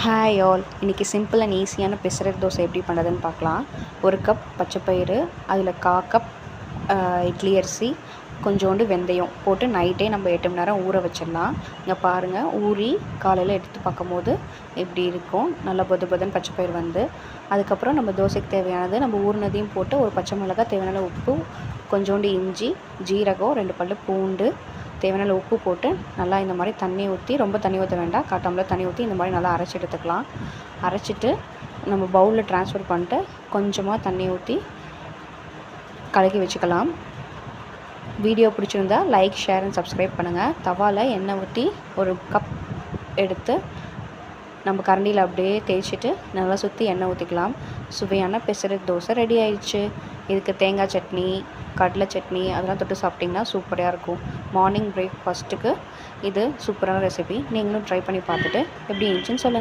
Hi all, இன்றைக்கி simple and ஈஸியான பெசரட் தோசை எப்படி பண்ணுறதுன்னு பார்க்கலாம். 1 கப் பச்சைப்பயிறு, அதில் 1/4 கப் இட்லி அரிசி, கொஞ்சோண்டு வெந்தயம் போட்டு நைட்டே நம்ம 8 மணி நேரம் ஊற வச்சிடலாம். இங்கே பாருங்கள், ஊறி காலையில் எடுத்து பார்க்கும்போது இப்படி இருக்கும். நல்லா பொதுன்னு பச்சைப்பயிறு வந்து அதுக்கப்புறம் நம்ம தோசைக்கு தேவையானது நம்ம ஊறினதையும் போட்டு ஒரு பச்சை மிளகாய், தேவையான உப்பு, கொஞ்சோண்டு இஞ்சி, ஜீரகம், 2 பல்லு பூண்டு, தேவையான உப்பு போட்டு நல்லா இந்த மாதிரி தண்ணி ஊற்றி, ரொம்ப தண்ணி ஊற்ற வேண்டாம், 1/4 டம்ளர் தண்ணி ஊற்றி இந்த மாதிரி நல்லா அரைச்சி எடுத்துக்கலாம். அரைச்சிட்டு நம்ம பவுலில் ட்ரான்ஸ்ஃபர் பண்ணிட்டு கொஞ்சமாக தண்ணி ஊற்றி கலக்கி வச்சுக்கலாம். வீடியோ பிடிச்சிருந்தா லைக், ஷேர் அண்ட் சப்ஸ்கிரைப் பண்ணுங்கள். தவாவில் எண்ணெய் ஊற்றி 1 கப் எடுத்து நம்ம கரண்டியில் அப்படியே தேய்ச்சிட்டு நல்லா சுற்றி எண்ணெய் ஊற்றிக்கலாம். சுவையான பெசரட் தோசை ரெடி ஆயிடுச்சு. இதுக்கு தேங்காய் சட்னி, கடலை சட்னி அதெல்லாம் தொட்டு சாப்பிட்டிங்கன்னா சூப்பராக இருக்கும். மார்னிங் பிரேக்ஃபாஸ்ட்டுக்கு இது சூப்பரான ரெசிபி. நீங்களும் ட்ரை பண்ணி பார்த்துட்டு எப்படி இருந்துச்சுன்னு சொல்லுங்கள்.